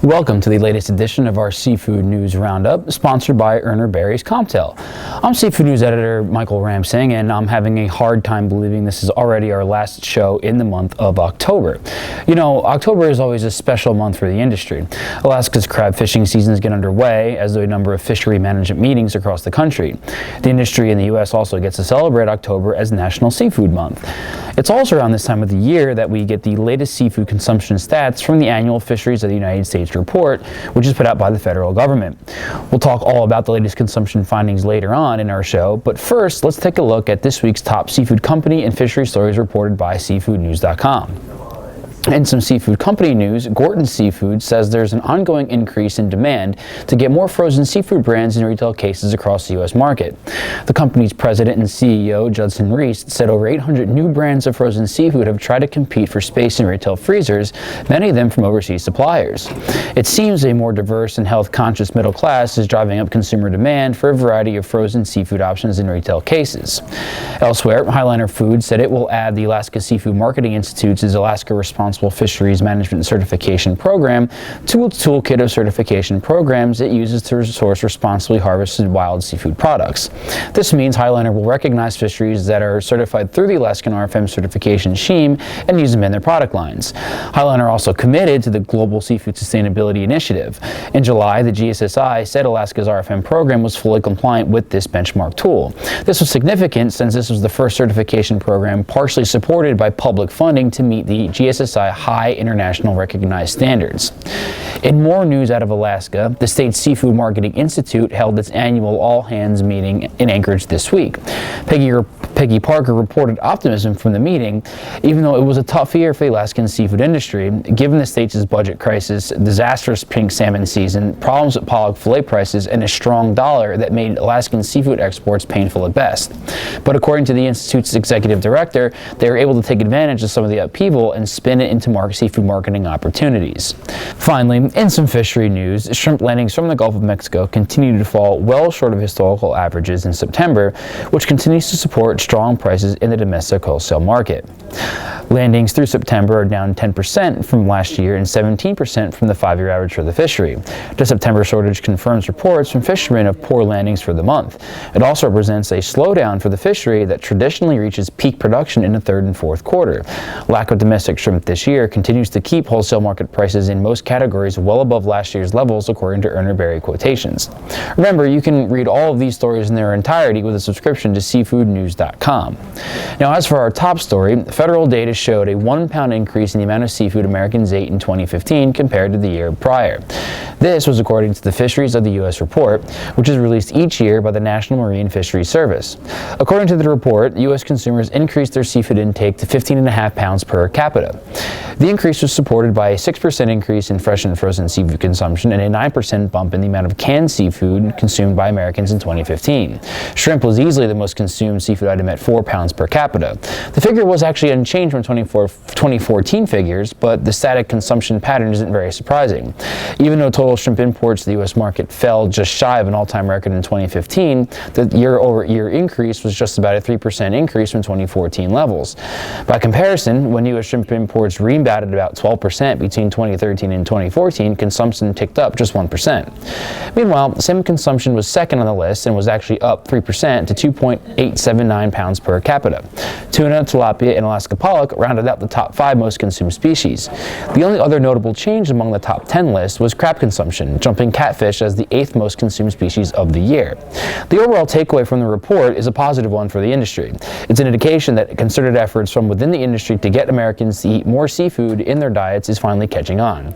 Welcome to the latest edition of our Seafood News Roundup, sponsored by Urner Barry's Comptel. I'm Seafood News Editor Michael Ramsing, and I'm having a hard time believing this is already our last show in the month of October. You know, October is always a special month for the industry. Alaska's crab fishing seasons get underway, as do a number of fishery management meetings across the country. The industry in the U.S. also gets to celebrate October as National Seafood Month. It's also around this time of the year that we get the latest seafood consumption stats from the annual Fisheries of the United States report, which is put out by the federal government. We'll talk all about the latest consumption findings later on in our show, but first, let's take a look at this week's top seafood company and fishery stories reported by seafoodnews.com. In some seafood company news, Gorton Seafood says there's an ongoing increase in demand to get more frozen seafood brands in retail cases across the U.S. market. The company's president and CEO, Judson Reese, said over 800 new brands of frozen seafood have tried to compete for space in retail freezers, many of them from overseas suppliers. It seems a more diverse and health-conscious middle class is driving up consumer demand for a variety of frozen seafood options in retail cases. Elsewhere, Highliner Foods said it will add the Alaska Seafood Marketing Institute's Alaska Responsible Fisheries Management Certification Program to its toolkit of certification programs it uses to source responsibly harvested wild seafood products. This means Highliner will recognize fisheries that are certified through the Alaskan RFM certification scheme and use them in their product lines. Highliner also committed to the Global Seafood Sustainability Initiative. In July, the GSSI said Alaska's RFM program was fully compliant with this benchmark tool. This was significant since this was the first certification program partially supported by public funding to meet the GSSI high international recognized standards. In more news out of Alaska, the state's Seafood Marketing Institute held its annual all-hands meeting in Anchorage this week. Peggy Parker reported optimism from the meeting, even though it was a tough year for the Alaskan seafood industry, given the state's budget crisis, disastrous pink salmon season, problems with pollock fillet prices, and a strong dollar that made Alaskan seafood exports painful at best. But according to the Institute's executive director, they were able to take advantage of some of the upheaval and spin it into seafood marketing opportunities. Finally, in some fishery news, shrimp landings from the Gulf of Mexico continue to fall well short of historical averages in September, which continues to support strong prices in the domestic wholesale market. Landings through September are down 10% from last year and 17% from the 5-year average for the fishery. The September shortage confirms reports from fishermen of poor landings for the month. It also represents a slowdown for the fishery that traditionally reaches peak production in the third and fourth quarter. Lack of domestic shrimp this year continues to keep wholesale market prices in most categories well above last year's levels, according to Urner Barry quotations. Remember, you can read all of these stories in their entirety with a subscription to seafoodnews.com. Now, as for our top story, federal data showed a 1 pound increase in the amount of seafood Americans ate in 2015 compared to the year prior. This was according to the Fisheries of the U.S. report, which is released each year by the National Marine Fisheries Service. According to the report, U.S. consumers increased their seafood intake to 15.5 pounds per capita. The increase was supported by a 6% increase in fresh and frozen seafood consumption and a 9% bump in the amount of canned seafood consumed by Americans in 2015. Shrimp was easily the most consumed seafood item at 4 pounds per capita. The figure was actually unchanged from 2014 figures, but the static consumption pattern isn't very surprising. Even though total shrimp imports to the U.S. market fell just shy of an all-time record in 2015, the year-over-year increase was just about a 3% increase from 2014 levels. By comparison, when U.S. shrimp imports rebounded about 12% between 2013 and 2014, consumption ticked up just 1%. Meanwhile, salmon consumption was second on the list and was actually up 3% to 2.879 pounds per capita. Tuna, tilapia, and Alaska pollock rounded out the top 5 most consumed species. The only other notable change among the top 10 list was crab consumption, jumping catfish as the 8th most consumed species of the year. The overall takeaway from the report is a positive one for the industry. It's an indication that concerted efforts from within the industry to get Americans to eat more seafood in their diets is finally catching on.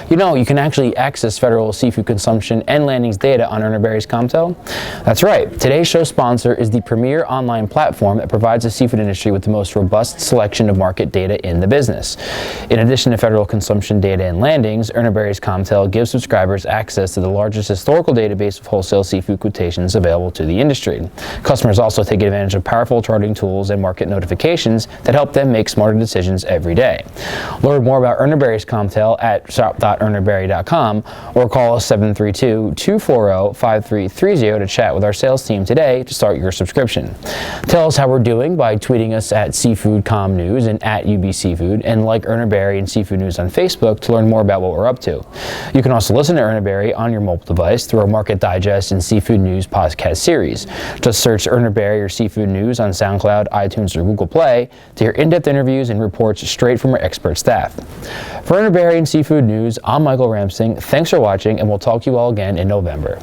You know, you can actually access federal seafood consumption and landings data on Urner Barry's Comptel. That's right. Today's show sponsor is the premier online platform that provides the seafood industry with the most robust selection of market data in the business. In addition to federal consumption data and landings, Urner Barry's Comptel gives subscribers access to the largest historical database of wholesale seafood quotations available to the industry. Customers also take advantage of powerful charting tools and market notifications that help them make smarter decisions every day. Learn more about Urner Barry's Comptel at shop.urnerbarry.com. urnerberry.com or call us 732-240-5330 to chat with our sales team today to start your subscription. Tell us how we're doing by tweeting us at SeafoodCom News and at UBSeafood, and like Urner Berry and Seafood News on Facebook to learn more about what we're up to. You can also listen to Urner Berry on your mobile device through our Market Digest and Seafood News podcast series. Just search Urner Berry or Seafood News on SoundCloud, iTunes, or Google Play to hear in-depth interviews and reports straight from our expert staff. For Urner Berry and Seafood News, I'm Michael Ramsing. Thanks for watching, and we'll talk to you all again in November.